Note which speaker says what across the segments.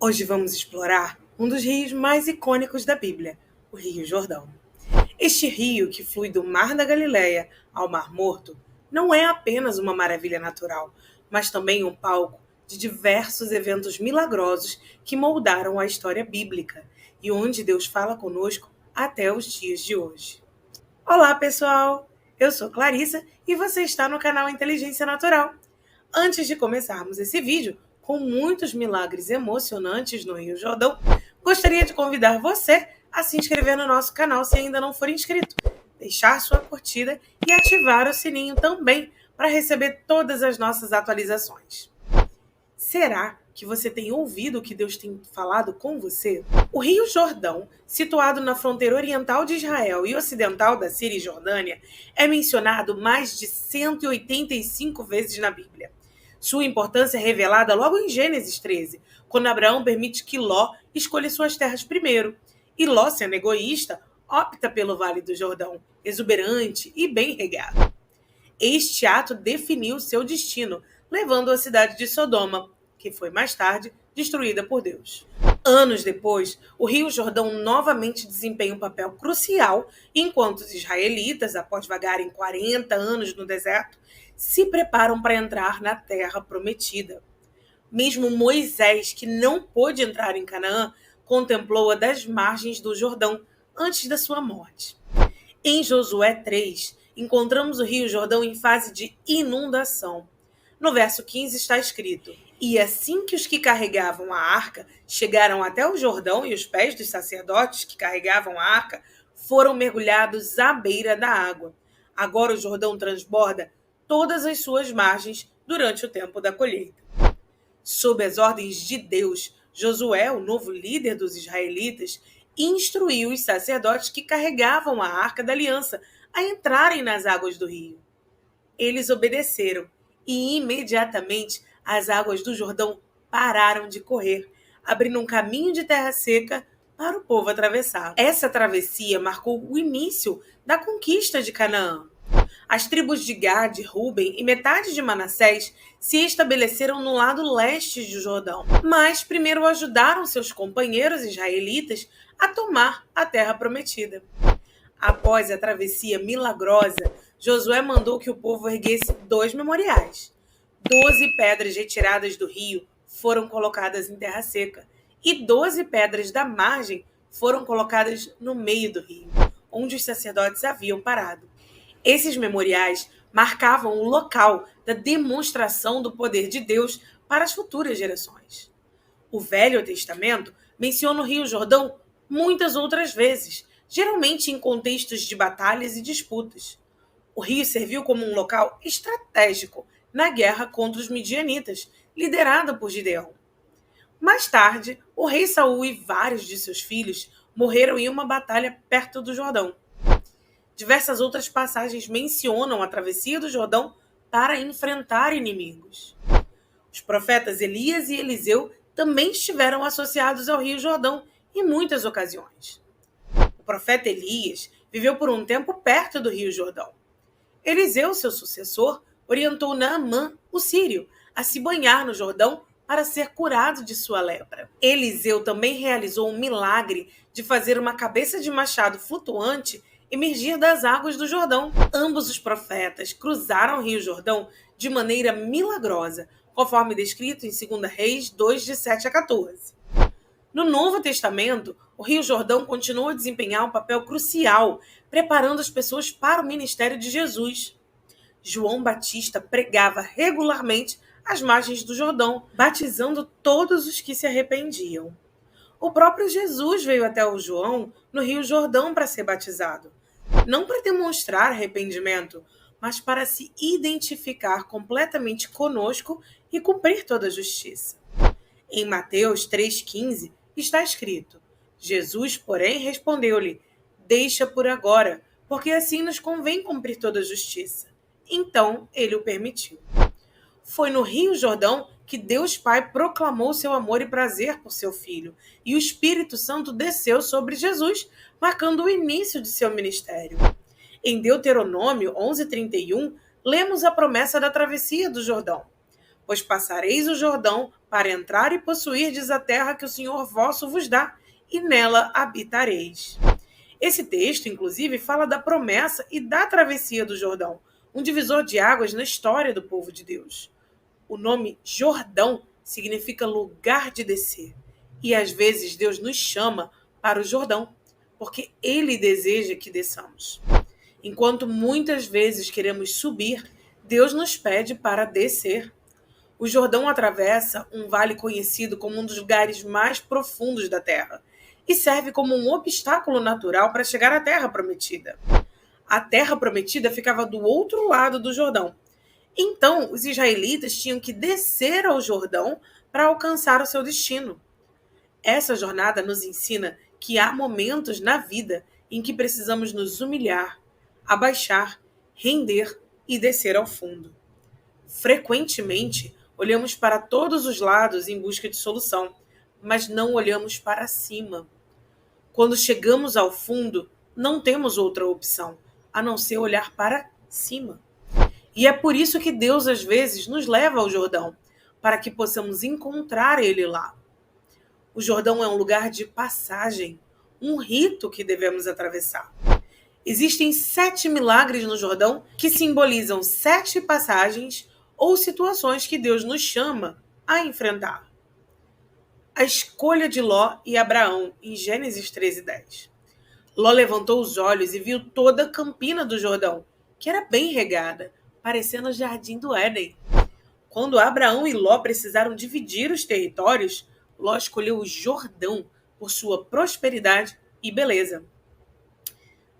Speaker 1: Hoje vamos explorar um dos rios mais icônicos da Bíblia, o Rio Jordão. Este rio, que flui do Mar da Galileia ao Mar Morto, não é apenas uma maravilha natural, mas também um palco de diversos eventos milagrosos que moldaram a história bíblica e onde Deus fala conosco até os dias de hoje. Olá, pessoal! Eu sou Clarissa e você está no canal Inteligência Natural. Antes de começarmos esse vídeo, com muitos milagres emocionantes no Rio Jordão, gostaria de convidar você a se inscrever no nosso canal se ainda não for inscrito, deixar sua curtida e ativar o sininho também para receber todas as nossas atualizações. Será que você tem ouvido o que Deus tem falado com você? O Rio Jordão, situado na fronteira oriental de Israel e ocidental da Síria e Jordânia, é mencionado mais de 185 vezes na Bíblia. Sua importância é revelada logo em Gênesis 13, quando Abraão permite que Ló escolha suas terras primeiro. E Ló, sendo egoísta, opta pelo Vale do Jordão, exuberante e bem regado. Este ato definiu seu destino, levando à cidade de Sodoma, que foi mais tarde destruída por Deus. Anos depois, o Rio Jordão novamente desempenha um papel crucial enquanto os israelitas, após vagarem 40 anos no deserto, se preparam para entrar na Terra Prometida. Mesmo Moisés, que não pôde entrar em Canaã, contemplou-a das margens do Jordão antes da sua morte. Em Josué 3, encontramos o Rio Jordão em fase de inundação. No verso 15 está escrito: "E assim que os que carregavam a arca chegaram até o Jordão e os pés dos sacerdotes que carregavam a arca foram mergulhados à beira da água. Agora o Jordão transborda todas as suas margens durante o tempo da colheita." Sob as ordens de Deus, Josué, o novo líder dos israelitas, instruiu os sacerdotes que carregavam a Arca da Aliança a entrarem nas águas do rio. Eles obedeceram e imediatamente as águas do Jordão pararam de correr, abrindo um caminho de terra seca para o povo atravessar. Essa travessia marcou o início da conquista de Canaã. As tribos de Gad, Ruben e metade de Manassés se estabeleceram no lado leste do Jordão, mas primeiro ajudaram seus companheiros israelitas a tomar a terra prometida. Após a travessia milagrosa, Josué mandou que o povo erguesse 2 memoriais. 12 pedras retiradas do rio foram colocadas em terra seca e 12 pedras da margem foram colocadas no meio do rio, onde os sacerdotes haviam parado. Esses memoriais marcavam o local da demonstração do poder de Deus para as futuras gerações. O Velho Testamento menciona o Rio Jordão muitas outras vezes, geralmente em contextos de batalhas e disputas. O rio serviu como um local estratégico na guerra contra os midianitas, liderada por Gideão. Mais tarde, o rei Saul e vários de seus filhos morreram em uma batalha perto do Jordão. Diversas outras passagens mencionam a travessia do Jordão para enfrentar inimigos. Os profetas Elias e Eliseu também estiveram associados ao Rio Jordão em muitas ocasiões. O profeta Elias viveu por um tempo perto do Rio Jordão. Eliseu, seu sucessor, orientou Naamã, o sírio, a se banhar no Jordão para ser curado de sua lepra. Eliseu também realizou um milagre de fazer uma cabeça de machado flutuante emergir das águas do Jordão. Ambos os profetas cruzaram o Rio Jordão de maneira milagrosa, conforme descrito em 2 Reis 2, de 7 a 14. No Novo Testamento, o Rio Jordão continua a desempenhar um papel crucial, preparando as pessoas para o ministério de Jesus. João Batista pregava regularmente às margens do Jordão, batizando todos os que se arrependiam. O próprio Jesus veio até o João no Rio Jordão para ser batizado. Não para demonstrar arrependimento, mas para se identificar completamente conosco e cumprir toda a justiça. Em Mateus 3,15 está escrito: Jesus, porém, respondeu-lhe: "Deixa por agora, porque assim nos convém cumprir toda a justiça." Então ele o permitiu. Foi no Rio Jordão que Deus Pai proclamou seu amor e prazer por seu Filho, e o Espírito Santo desceu sobre Jesus, marcando o início de seu ministério. Em Deuteronômio 11:31, lemos a promessa da travessia do Jordão: "Pois passareis o Jordão para entrar e possuirdes a terra que o Senhor vosso vos dá, e nela habitareis. Esse texto, inclusive, fala da promessa e da travessia do Jordão, um divisor de águas na história do povo de Deus. O nome Jordão significa lugar de descer, e às vezes Deus nos chama para o Jordão, porque Ele deseja que desçamos. Enquanto muitas vezes queremos subir, Deus nos pede para descer. O Jordão atravessa um vale conhecido como um dos lugares mais profundos da terra e serve como um obstáculo natural para chegar à Terra Prometida. A Terra Prometida ficava do outro lado do Jordão. Então, os israelitas tinham que descer ao Jordão para alcançar o seu destino. Essa jornada nos ensina que há momentos na vida em que precisamos nos humilhar, abaixar, render e descer ao fundo. Frequentemente, olhamos para todos os lados em busca de solução, mas não olhamos para cima. Quando chegamos ao fundo, não temos outra opção, a não ser olhar para cima. E é por isso que Deus, às vezes, nos leva ao Jordão, para que possamos encontrar Ele lá. O Jordão é um lugar de passagem, um rito que devemos atravessar. Existem 7 milagres no Jordão que simbolizam 7 passagens ou situações que Deus nos chama a enfrentar. A escolha de Ló e Abraão, em Gênesis 13:10. Ló levantou os olhos e viu toda a campina do Jordão, que era bem regada, parecendo o jardim do Éden. Quando Abraão e Ló precisaram dividir os territórios, Ló escolheu o Jordão por sua prosperidade e beleza.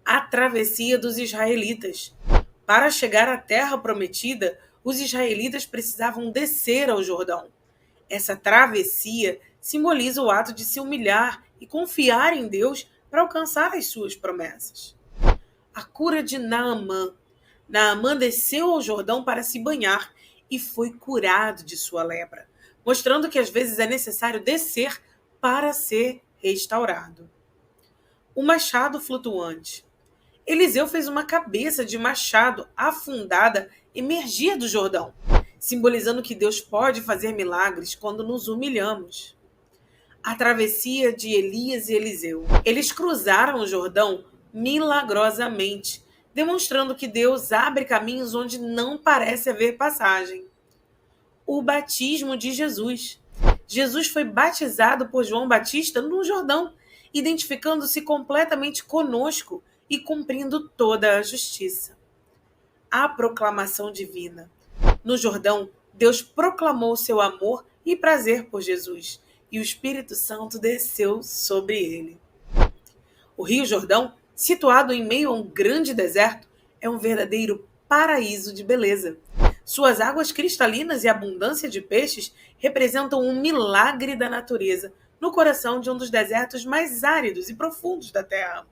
Speaker 1: A travessia dos israelitas. Para chegar à terra prometida, os israelitas precisavam descer ao Jordão. Essa travessia simboliza o ato de se humilhar e confiar em Deus para alcançar as suas promessas. A cura de Naamã. Naamã desceu ao Jordão para se banhar e foi curado de sua lepra, mostrando que às vezes é necessário descer para ser restaurado. O machado flutuante. Eliseu fez uma cabeça de machado afundada emergir do Jordão, simbolizando que Deus pode fazer milagres quando nos humilhamos. A travessia de Elias e Eliseu. Eles cruzaram o Jordão milagrosamente, demonstrando que Deus abre caminhos onde não parece haver passagem. O batismo de Jesus. Jesus foi batizado por João Batista no Jordão, identificando-se completamente conosco e cumprindo toda a justiça. A proclamação divina. No Jordão, Deus proclamou seu amor e prazer por Jesus, e o Espírito Santo desceu sobre ele. O Rio Jordão, situado em meio a um grande deserto, é um verdadeiro paraíso de beleza. Suas águas cristalinas e abundância de peixes representam um milagre da natureza no coração de um dos desertos mais áridos e profundos da Terra.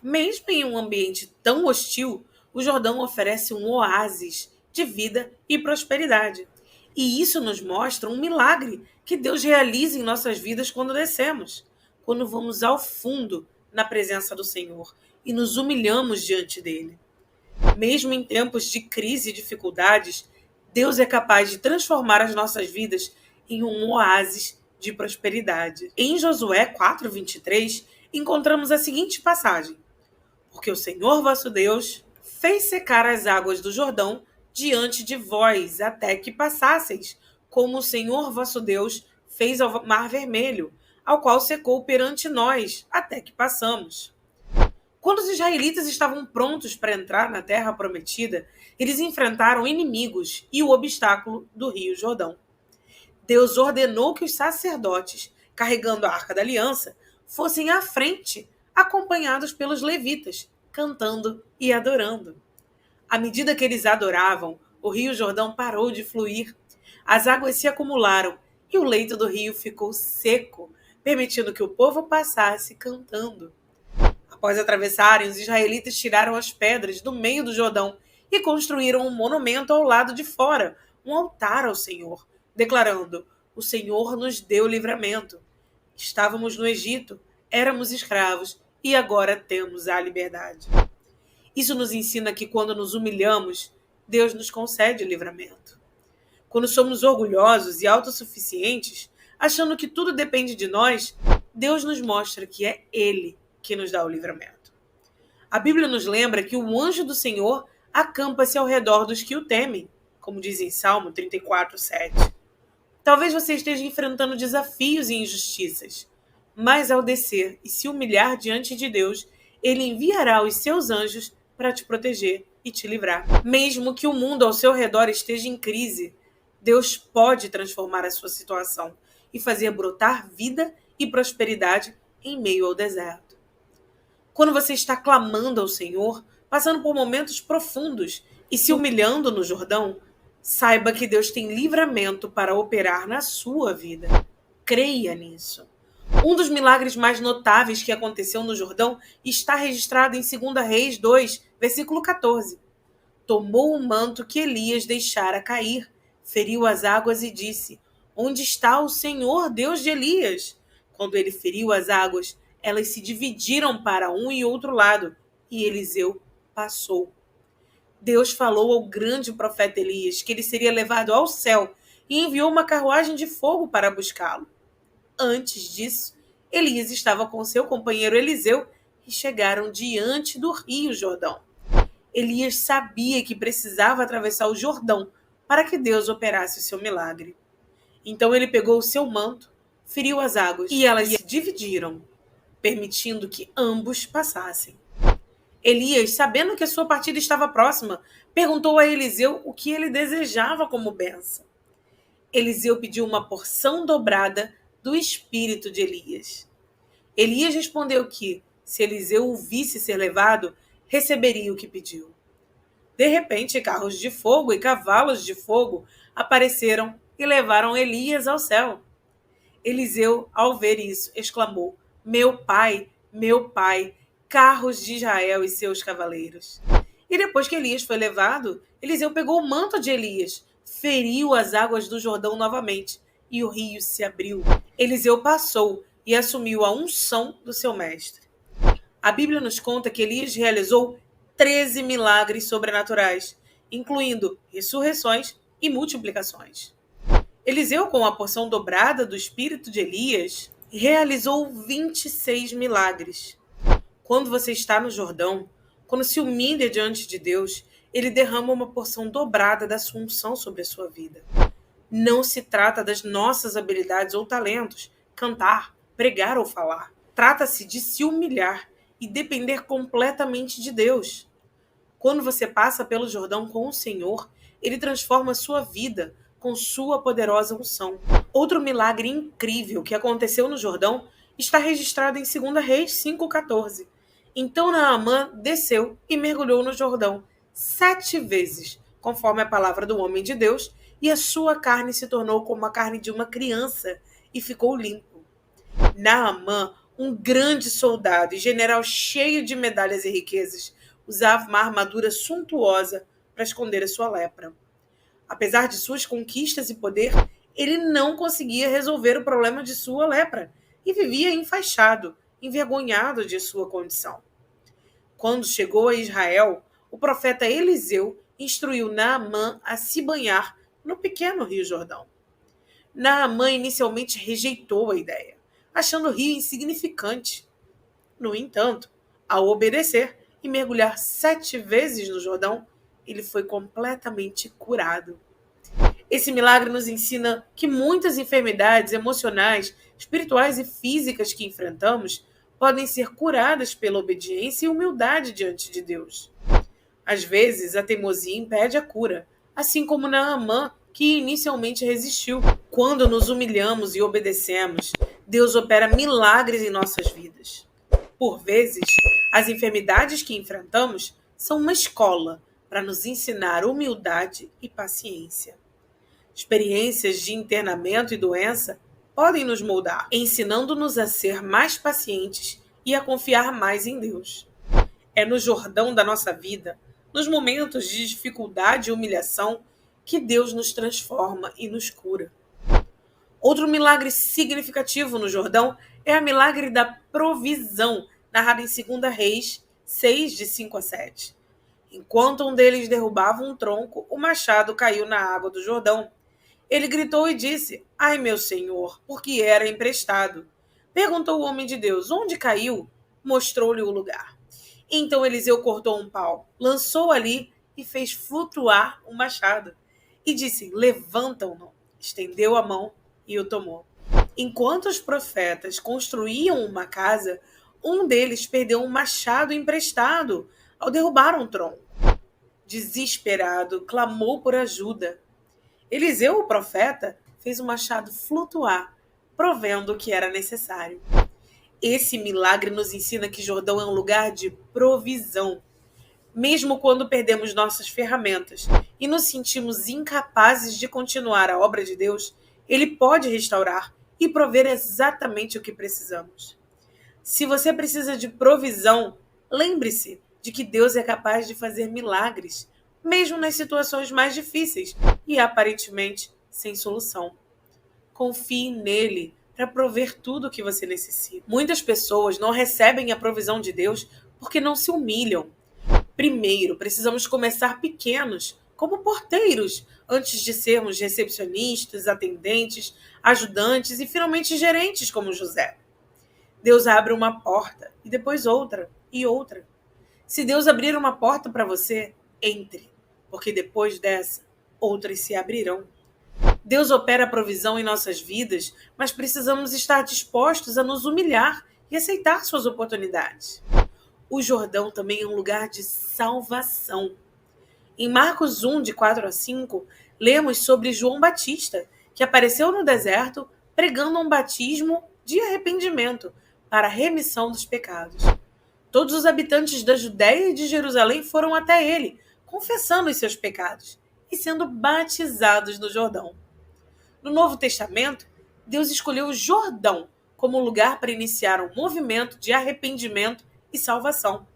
Speaker 1: Mesmo em um ambiente tão hostil, o Jordão oferece um oásis de vida e prosperidade. E isso nos mostra um milagre que Deus realiza em nossas vidas quando descemos, quando vamos ao fundo na presença do Senhor e nos humilhamos diante dele. Mesmo em tempos de crise e dificuldades, Deus é capaz de transformar as nossas vidas em um oásis de prosperidade. Em Josué 4:23, encontramos a seguinte passagem: porque o Senhor vosso Deus fez secar as águas do Jordão diante de vós, até que passasseis, como o Senhor vosso Deus fez ao Mar Vermelho, ao qual secou perante nós, até que passamos. Quando os israelitas estavam prontos para entrar na terra prometida, eles enfrentaram inimigos e o obstáculo do Rio Jordão. Deus ordenou que os sacerdotes, carregando a Arca da Aliança, fossem à frente, acompanhados pelos levitas, cantando e adorando. À medida que eles adoravam, o Rio Jordão parou de fluir. As águas se acumularam e o leito do rio ficou seco, permitindo que o povo passasse cantando. Após atravessarem, os israelitas tiraram as pedras do meio do Jordão e construíram um monumento ao lado de fora, um altar ao Senhor, declarando: o Senhor nos deu livramento. Estávamos no Egito, éramos escravos e agora temos a liberdade. Isso nos ensina que quando nos humilhamos, Deus nos concede livramento. Quando somos orgulhosos e autossuficientes, achando que tudo depende de nós, Deus nos mostra que é Ele que nos dá o livramento. A Bíblia nos lembra que o anjo do Senhor acampa-se ao redor dos que o temem, como diz em Salmo 34:7. Talvez você esteja enfrentando desafios e injustiças, mas ao descer e se humilhar diante de Deus, Ele enviará os seus anjos para te proteger e te livrar. Mesmo que o mundo ao seu redor esteja em crise, Deus pode transformar a sua situação e fazer brotar vida e prosperidade em meio ao deserto. Quando você está clamando ao Senhor, passando por momentos profundos e se humilhando no Jordão, saiba que Deus tem livramento para operar na sua vida. Creia nisso. Um dos milagres mais notáveis que aconteceu no Jordão está registrado em 2 Reis 2, versículo 14. Tomou o manto que Elias deixara cair, feriu as águas e disse: Onde está o Senhor, Deus de Elias? Quando ele feriu as águas, elas se dividiram para um e outro lado, e Eliseu passou. Deus falou ao grande profeta Elias que ele seria levado ao céu e enviou uma carruagem de fogo para buscá-lo. Antes disso, Elias estava com seu companheiro Eliseu e chegaram diante do rio Jordão. Elias sabia que precisava atravessar o Jordão para que Deus operasse o seu milagre. Então ele pegou o seu manto, feriu as águas e elas se dividiram, permitindo que ambos passassem. Elias, sabendo que a sua partida estava próxima, perguntou a Eliseu o que ele desejava como bênção. Eliseu pediu uma porção dobrada do espírito de Elias. Elias respondeu que, se Eliseu o visse ser levado, receberia o que pediu. De repente, carros de fogo e cavalos de fogo apareceram e levaram Elias ao céu. Eliseu, ao ver isso, exclamou: meu pai, carros de Israel e seus cavaleiros. E depois que Elias foi levado, Eliseu pegou o manto de Elias, feriu as águas do Jordão novamente, e o rio se abriu. Eliseu passou e assumiu a unção do seu mestre. A Bíblia nos conta que Elias realizou 13 milagres sobrenaturais, incluindo ressurreições e multiplicações. Eliseu, com a porção dobrada do espírito de Elias, realizou 26 milagres. Quando você está no Jordão, quando se humilha diante de Deus, Ele derrama uma porção dobrada da sua unção sobre a sua vida. Não se trata das nossas habilidades ou talentos, cantar, pregar ou falar. Trata-se de se humilhar e depender completamente de Deus. Quando você passa pelo Jordão com o Senhor, Ele transforma a sua vida com sua poderosa unção. Outro milagre incrível que aconteceu no Jordão está registrado em 2 Reis 5,14. Então Naamã desceu e mergulhou no Jordão 7 vezes, conforme a palavra do homem de Deus, e a sua carne se tornou como a carne de uma criança e ficou limpo. Naamã, um grande soldado e general cheio de medalhas e riquezas, usava uma armadura suntuosa para esconder a sua lepra. Apesar de suas conquistas e poder, ele não conseguia resolver o problema de sua lepra e vivia enfaixado, envergonhado de sua condição. Quando chegou a Israel, o profeta Eliseu instruiu Naamã a se banhar no pequeno rio Jordão. Naamã inicialmente rejeitou a ideia, achando o rio insignificante. No entanto, ao obedecer e mergulhar 7 vezes no Jordão, ele foi completamente curado. Esse milagre nos ensina que muitas enfermidades emocionais, espirituais e físicas que enfrentamos podem ser curadas pela obediência e humildade diante de Deus. Às vezes, a teimosia impede a cura, assim como Naamã, que inicialmente resistiu. Quando nos humilhamos e obedecemos, Deus opera milagres em nossas vidas. Por vezes, as enfermidades que enfrentamos são uma escola para nos ensinar humildade e paciência. Experiências de internamento e doença podem nos moldar, ensinando-nos a ser mais pacientes e a confiar mais em Deus. É no Jordão da nossa vida, nos momentos de dificuldade e humilhação, que Deus nos transforma e nos cura. Outro milagre significativo no Jordão é o milagre da provisão, narrado em 2 Reis 6, de 5-7. Enquanto um deles derrubava um tronco, o machado caiu na água do Jordão. Ele gritou e disse: Ai, meu senhor, porque era emprestado. Perguntou o homem de Deus: Onde caiu? Mostrou-lhe o lugar. Então Eliseu cortou um pau, lançou ali e fez flutuar o machado. E disse: Levanta-o. Estendeu a mão e o tomou. Enquanto os profetas construíam uma casa, um deles perdeu um machado emprestado ao derrubar um tronco. Desesperado, clamou por ajuda. Eliseu, o profeta, fez o machado flutuar, provendo o que era necessário. Esse milagre nos ensina que Jordão é um lugar de provisão. Mesmo quando perdemos nossas ferramentas e nos sentimos incapazes de continuar a obra de Deus, Ele pode restaurar e prover exatamente o que precisamos. Se você precisa de provisão, lembre-se de que Deus é capaz de fazer milagres, mesmo nas situações mais difíceis e aparentemente sem solução. Confie nele para prover tudo o que você necessita. Muitas pessoas não recebem a provisão de Deus porque não se humilham. Primeiro, precisamos começar pequenos, como porteiros, antes de sermos recepcionistas, atendentes, ajudantes e finalmente gerentes, como José. Deus abre uma porta e depois outra e outra. Se Deus abrir uma porta para você, entre, porque depois dessa, outras se abrirão. Deus opera a provisão em nossas vidas, mas precisamos estar dispostos a nos humilhar e aceitar suas oportunidades. O Jordão também é um lugar de salvação. Em Marcos 1, de 4 a 5, lemos sobre João Batista, que apareceu no deserto pregando um batismo de arrependimento para a remissão dos pecados. Todos os habitantes da Judéia e de Jerusalém foram até ele, confessando os seus pecados e sendo batizados no Jordão. No Novo Testamento, Deus escolheu o Jordão como lugar para iniciar um movimento de arrependimento e salvação.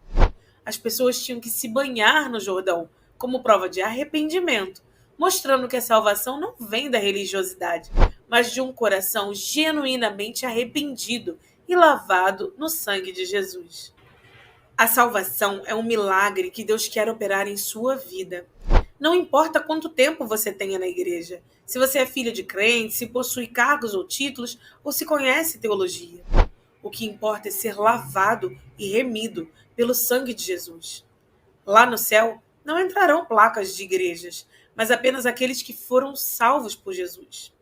Speaker 1: As pessoas tinham que se banhar no Jordão como prova de arrependimento, mostrando que a salvação não vem da religiosidade, mas de um coração genuinamente arrependido e lavado no sangue de Jesus. A salvação é um milagre que Deus quer operar em sua vida. Não importa quanto tempo você tenha na igreja, se você é filho de crente, se possui cargos ou títulos, ou se conhece teologia. O que importa é ser lavado e remido pelo sangue de Jesus. Lá no céu, não entrarão placas de igrejas, mas apenas aqueles que foram salvos por Jesus.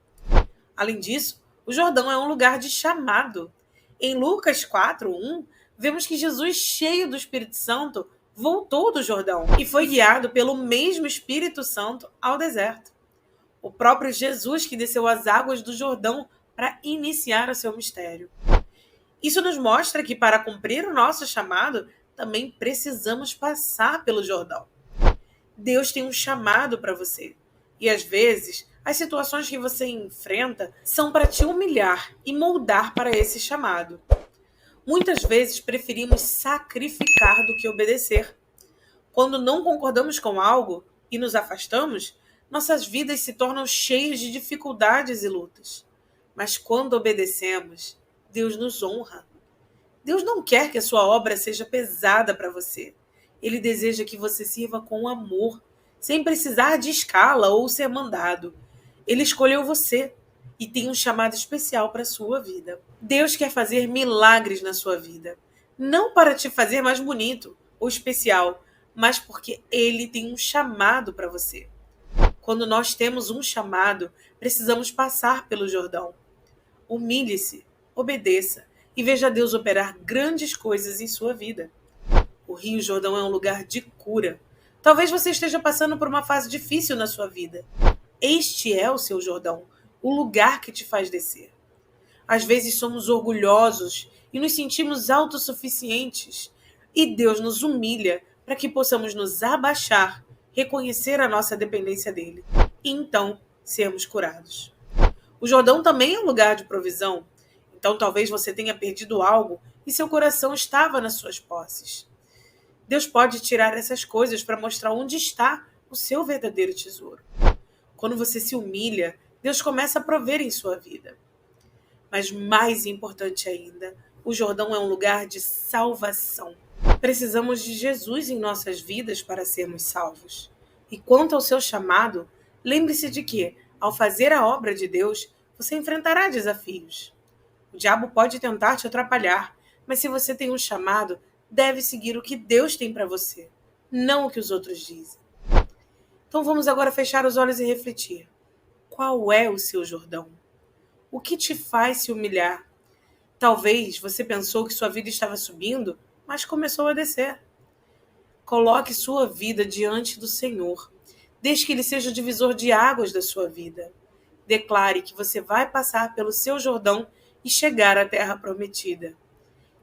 Speaker 1: Além disso, o Jordão é um lugar de chamado. Em Lucas 4:1, vemos que Jesus, cheio do Espírito Santo, voltou do Jordão e foi guiado pelo mesmo Espírito Santo ao deserto. O próprio Jesus que desceu às águas do Jordão para iniciar o seu mistério. Isso nos mostra que para cumprir o nosso chamado, também precisamos passar pelo Jordão. Deus tem um chamado para você. E às vezes, as situações que você enfrenta são para te humilhar e moldar para esse chamado. Muitas vezes preferimos sacrificar do que obedecer. Quando não concordamos com algo e nos afastamos, nossas vidas se tornam cheias de dificuldades e lutas. Mas quando obedecemos, Deus nos honra. Deus não quer que a sua obra seja pesada para você. Ele deseja que você sirva com amor, sem precisar de escala ou ser mandado. Ele escolheu você e tem um chamado especial para a sua vida. Deus quer fazer milagres na sua vida, não para te fazer mais bonito ou especial, mas porque Ele tem um chamado para você. Quando nós temos um chamado, precisamos passar pelo Jordão. Humilhe-se, obedeça e veja Deus operar grandes coisas em sua vida. O Rio Jordão é um lugar de cura. Talvez você esteja passando por uma fase difícil na sua vida. Este é o seu Jordão, o lugar que te faz descer. Às vezes somos orgulhosos e nos sentimos autossuficientes. E Deus nos humilha para que possamos nos abaixar, reconhecer a nossa dependência dele e então sermos curados. O Jordão também é um lugar de provisão. Então talvez você tenha perdido algo e seu coração estava nas suas posses. Deus pode tirar essas coisas para mostrar onde está o seu verdadeiro tesouro. Quando você se humilha, Deus começa a prover em sua vida. Mas mais importante ainda, o Jordão é um lugar de salvação. Precisamos de Jesus em nossas vidas para sermos salvos. E quanto ao seu chamado, lembre-se de que, Ao fazer a obra de Deus, você enfrentará desafios. O diabo pode tentar te atrapalhar, mas se você tem um chamado, deve seguir o que Deus tem para você, não o que os outros dizem. Então vamos agora fechar os olhos e refletir. Qual é o seu Jordão? O que te faz se humilhar? Talvez você pensou que sua vida estava subindo, mas começou a descer. Coloque sua vida diante do Senhor. Deixe que Ele seja o divisor de águas da sua vida. Declare que você vai passar pelo seu Jordão e chegar à terra prometida.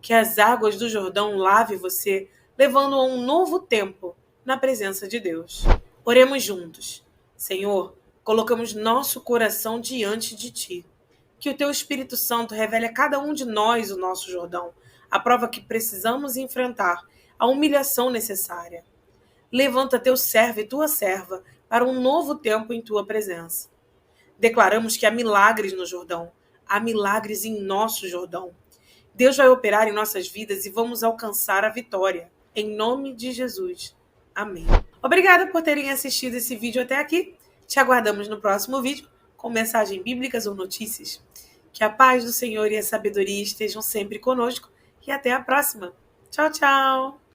Speaker 1: Que as águas do Jordão lave você, levando a um novo tempo na presença de Deus. Oremos juntos. Senhor, colocamos nosso coração diante de Ti. Que o Teu Espírito Santo revele a cada um de nós o nosso Jordão, a prova que precisamos enfrentar, a humilhação necessária. Levanta Teu servo e Tua serva para um novo tempo em Tua presença. Declaramos que há milagres no Jordão, há milagres em nosso Jordão. Deus vai operar em nossas vidas e vamos alcançar a vitória. Em nome de Jesus. Amém. Obrigada por terem assistido esse vídeo até aqui. Te aguardamos no próximo vídeo com mensagens bíblicas ou notícias. Que a paz do Senhor e a sabedoria estejam sempre conosco e até a próxima. Tchau, tchau!